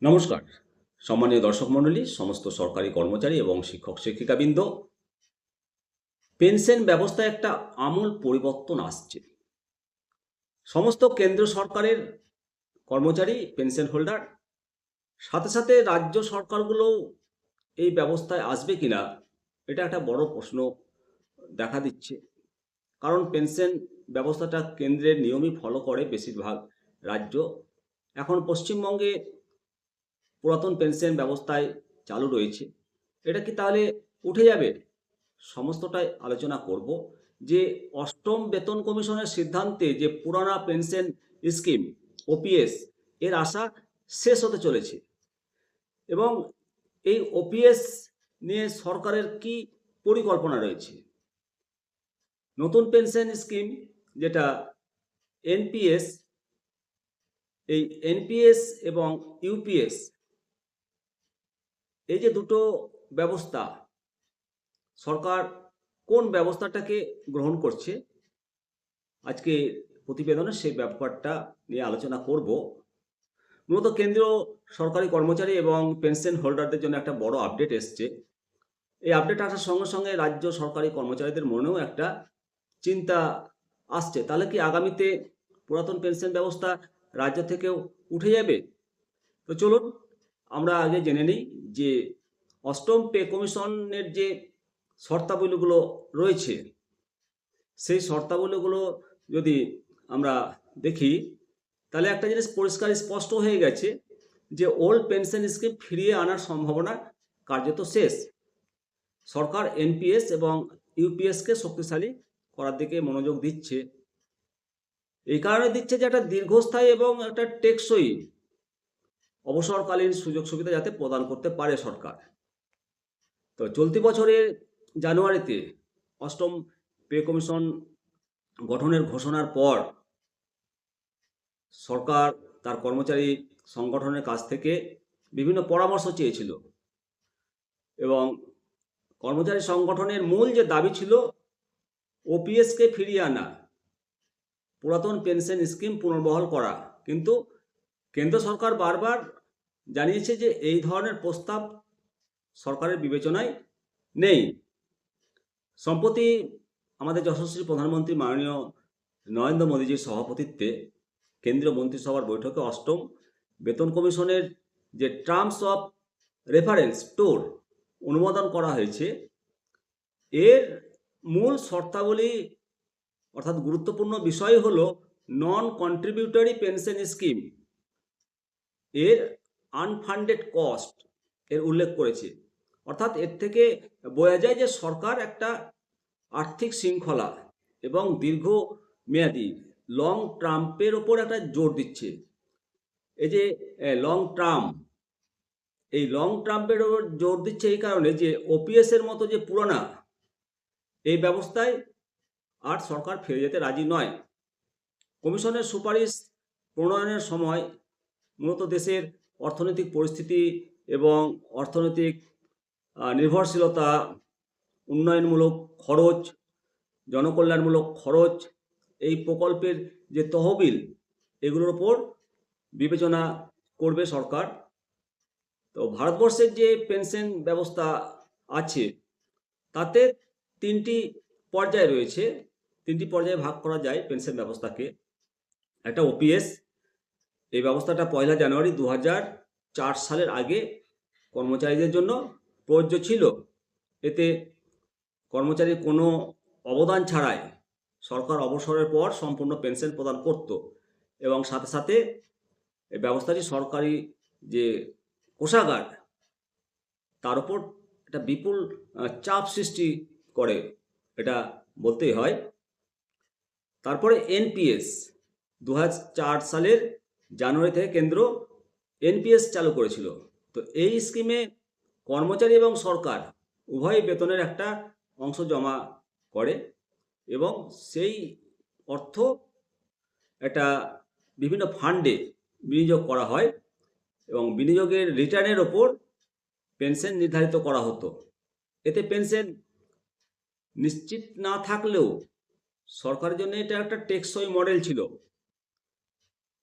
নমস্কার সম্মানীয় দর্শক মণ্ডলী, সমস্ত সরকারি কর্মচারী এবং শিক্ষক শিক্ষিকাবৃন্দ। পেনশন ব্যবস্থায় একটা আমূল পরিবর্তন আসছে। সমস্ত কেন্দ্র সরকারের কর্মচারী পেনশন হোল্ডার, সাথে সাথে রাজ্য সরকারগুলো এই ব্যবস্থায় আসবে কিনা, এটা একটা বড় প্রশ্ন দেখা দিচ্ছে। কারণ পেনশন ব্যবস্থাটা কেন্দ্রের নিয়মই ফলো করে বেশিরভাগ রাজ্য। এখন পশ্চিমবঙ্গে পুরাতন পেনশন ব্যবস্থায় চালু রয়েছে। এটা কি তাহলে উঠে যাবে? সমস্তটাই আলোচনা করব। যে অষ্টম বেতন কমিশনের সিদ্ধান্তে যে পুরানা পেনশন স্কিম ওপিএস এর আশা শেষ হতে চলেছে, এবং এই ওপিএস নিয়ে সরকারের কি পরিকল্পনা রয়েছে। নতুন পেনশন স্কিম যেটা এনপিএস, এই এনপিএস এবং ইউপিএস, এই যে দুটো ব্যবস্থা, সরকার কোন ব্যবস্থাটাকে গ্রহণ করছে, আজকে প্রতিবেদনে সেই ব্যাপারটা নিয়ে আলোচনা করব। মূলত কেন্দ্রীয় সরকারি কর্মচারী এবং পেনশন হোল্ডারদের জন্য একটা বড় আপডেট এসছে। এই আপডেট আসার সঙ্গে সঙ্গে রাজ্য সরকারি কর্মচারীদের মনেও একটা চিন্তা আসছে, তাহলে কি আগামীতে পুরাতন পেনশন ব্যবস্থা রাজ্য থেকেও উঠে যাবে? তো চলুন আমরা আগে জেনে নিই যে অষ্টম পে কমিশনের যে শর্তাবলীগুলো রয়েছে, সেই শর্তাবলীগুলো যদি আমরা দেখি, তাহলে একটা জিনিস পরিষ্কার স্পষ্ট হয়ে গেছে যে ওল্ড পেনশন স্কিম ফিরিয়ে আনার সম্ভাবনা কার্যত শেষ। সরকার এনপিএস এবং ইউপিএসকে শক্তিশালী করার দিকে মনোযোগ দিচ্ছে। এই কারণে দিচ্ছে যে একটা দীর্ঘস্থায়ী এবং একটা টেকসই অবসরকালীন সুযোগ সুবিধা যাতে প্রদান করতে পারে সরকার। তো চলতি বছরের জানুয়ারিতে অষ্টম পে কমিশন গঠনের ঘোষণার পর সরকার তার কর্মচারী সংগঠনের কাছ থেকে বিভিন্ন পরামর্শ চেয়েছিল, এবং কর্মচারী সংগঠনের মূল যে দাবি ছিল ওপিএসকে ফিরিয়ে আনা, পুরাতন পেনশন স্কিম পুনর্বহাল করা। কিন্তু কেন্দ্র সরকার বারবার জানিয়েছে যে এই ধরনের প্রস্তাব সরকারের বিবেচনায় নেই। সম্প্রতি আমাদের যশস্বী প্রধানমন্ত্রী মাননীয় নরেন্দ্র মোদীজির সভাপতিত্বে কেন্দ্রীয় মন্ত্রিসভার বৈঠকে অষ্টম বেতন কমিশনের যে টার্মস অফ রেফারেন্স টোর অনুমোদন করা হয়েছে। এর মূল শর্তাবলী অর্থাৎ গুরুত্বপূর্ণ বিষয় হলো নন কন্ট্রিবিউটরি পেনশন স্কিম এর আনফান্ডেড কস্ট এর উল্লেখ করেছে। অর্থাৎ এর থেকে বোঝা যায় যে সরকার একটা আর্থিক শৃঙ্খলা এবং দীর্ঘমেয়াদী লং টার্মের ওপর একটা জোর দিচ্ছে। এই যে লং টার্ম, এই লং টার্মের ওপর জোর দিচ্ছে এই কারণে যে ওপিএস এর মতো যে পুরোনা এই ব্যবস্থায় আর সরকার ফিরে যেতে রাজি নয়। কমিশনের সুপারিশ প্রণয়নের সময় মূলত দেশের অর্থনৈতিক পরিস্থিতি এবং অর্থনৈতিক নির্ভরশীলতা, উন্নয়নমূলক খরচ, জনকল্যাণমূলক খরচ, এই প্রকল্পের যে তহবিল, এগুলোর ওপর বিবেচনা করবে সরকার। তো ভারতবর্ষের যে পেনশন ব্যবস্থা আছে তাতে তিনটি পর্যায় রয়েছে। তিনটি পর্যায়ে ভাগ করা যায় পেনশন ব্যবস্থাকে। একটা ওপিএস, এই ব্যবস্থাটা 1 জানুয়ারি 2004 সালের আগে কর্মচারীদের জন্য প্রযোজ্য ছিল। এতে কর্মচারীর কোনো অবদান ছাড়াই সরকার অবসরের পর সম্পূর্ণ পেনশন প্রদান করত, এবং সাথে সাথে এই ব্যবস্থাটি সরকারি যে কোষাগার তার উপর একটা বিপুল চাপ সৃষ্টি করে, এটা বলতেই হয়। তারপরে এনপিএস 2004 সালের জানুয়ারি থেকে কেন্দ্র এনপিএস চালু করেছিল। তো এই স্কিমে কর্মচারী এবং সরকার উভয় বেতনের একটা অংশ জমা করে, এবং সেই অর্থ একটা বিভিন্ন ফান্ডে বিনিয়োগ করা হয়, এবং বিনিয়োগের রিটার্নের ওপর পেনশন নির্ধারিত করা হতো। এতে পেনশন নিশ্চিত না থাকলেও সরকারের জন্য এটা একটা টেকসই মডেল ছিল।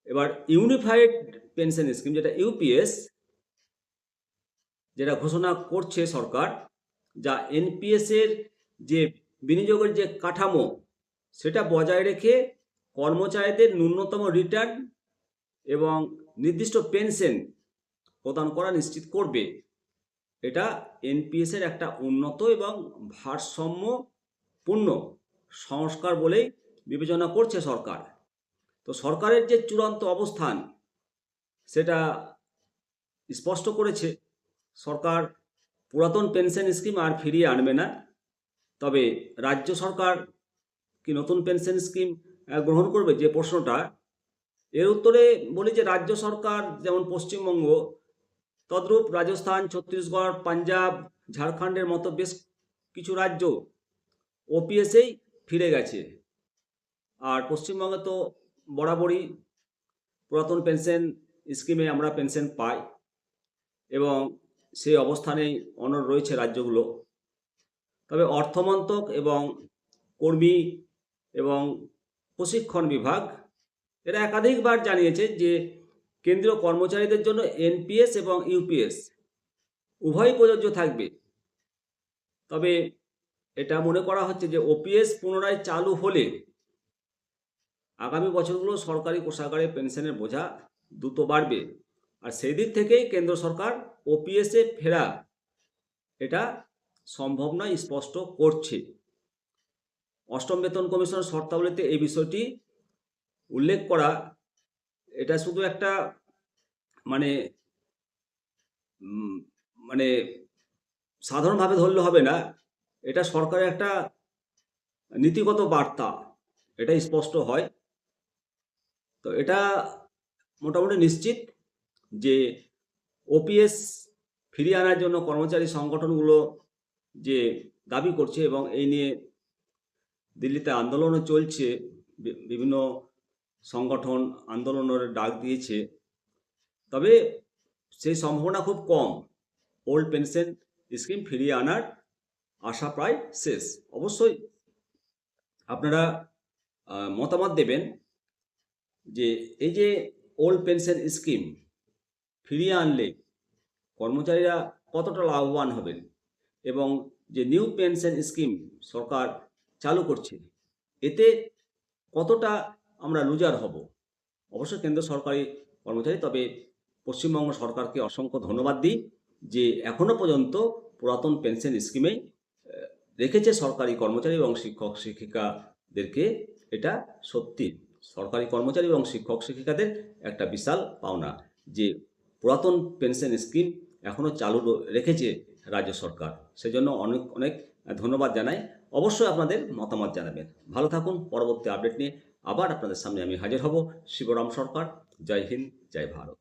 এবার ইউনিফাইড পেনশন স্কিম যেটা ইউপিএস, যেটা ঘোষণা করছে সরকার, যা এনপিএসের যে বিনিয়োগের যে কাঠামো সেটা বজায় রেখে কর্মচারীদের ন্যূনতম রিটার্ন এবং নির্দিষ্ট পেনশন প্রদান করা নিশ্চিত করবে। এটা এনপিএসের একটা উন্নত এবং ভারসাম্যপূর্ণ সংস্কার বলেই বিবেচনা করছে সরকার। তো সরকারের যে চূড়ান্ত অবস্থান সেটা স্পষ্ট করেছে, সরকার পুরাতন পেনশন স্কিম আর ফিরিয়ে আনবে না। তবে রাজ্য সরকার কি নতুন পেনশন স্কিম গ্রহণ করবে, যে প্রশ্নটা, এর উত্তরে বলি যে রাজ্য সরকার যেমন পশ্চিমবঙ্গ, তদ্রূপ রাজস্থান, ছত্তিশগড়, পাঞ্জাব, ঝাড়খণ্ডের মতো বেশ কিছু রাজ্য ওপিএসেই ফিরে গেছে। আর পশ্চিমবঙ্গে তো বরাবরই পুরাতন পেনশন স্কিমে আমরা পেনশন পাই এবং সেই অবস্থানেই অনড় রয়েছে রাজ্যগুলো। তবে অর্থমন্ত্রক এবং কর্মী এবং প্রশিক্ষণ বিভাগ এরা একাধিকবার জানিয়েছে যে কেন্দ্রীয় কর্মচারীদের জন্য এনপিএস এবং ইউপিএস উভয়ই প্রযোজ্য থাকবে। তবে এটা মনে করা হচ্ছে যে ওপিএস পুনরায় চালু হলে আগামী বছরগুলো সরকারি কোষাগারে পেনশনের বোঝা দ্রুত বাড়বে। আর সেই দিক থেকেই কেন্দ্র সরকার ওপিএসে ফেরা এটা সম্ভব নয় স্পষ্ট করছে। অষ্টম বেতন কমিশন শর্তাবলীতে এই বিষয়টি উল্লেখ করা, এটা শুধু একটা মানে মানে সাধারণভাবে ধরলে হবে না, এটা সরকারের একটা নীতিগত বার্তা, এটা স্পষ্ট হয়। তো এটা মোটামুটি নিশ্চিত যে ওপিএস ফিরিয়ে আনার জন্য কর্মচারী সংগঠনগুলো যে দাবি করছে এবং এই নিয়ে দিল্লিতে আন্দোলনও চলছে, বিভিন্ন সংগঠন আন্দোলনের ডাক দিয়েছে। তবে সেই সম্ভাবনা খুব কম। ওল্ড পেনশন স্কিম ফিরিয়ে আনার আশা প্রায় শেষ। অবশ্যই আপনারা মতামত দেবেন যে এই যে ওল্ড পেনশন স্কিম ফিরিয়ে আনলে কর্মচারীরা কতটা লাভবান হবেন এবং যে নিউ পেনশন স্কিম সরকার চালু করছে এতে কতটা আমরা লুজার হব। অবশ্যই কেন্দ্র সরকারি কর্মচারী, তবে পশ্চিমবঙ্গ সরকারকে অসংখ্য ধন্যবাদ দিই যে এখনও পর্যন্ত পুরাতন পেনশন স্কিমেই রেখেছে সরকারি কর্মচারী এবং শিক্ষক শিক্ষিকাদেরকে। এটা সত্যি সরকারি কর্মচারী এবং শিক্ষক শিক্ষিকাদের একটা বিশাল পাওনা যে পুরাতন পেনশন স্কিম এখনও চালু রেখেছে রাজ্য সরকার। সেজন্য অনেক অনেক ধন্যবাদ জানাই। অবশ্যই আপনাদের মতামত জানাবেন। ভালো থাকুন। পরবর্তী আপডেট নিয়ে আবার আপনাদের সামনে আমি হাজির হব। শিবরাম সরকার। জয় হিন্দ, জয় ভারত।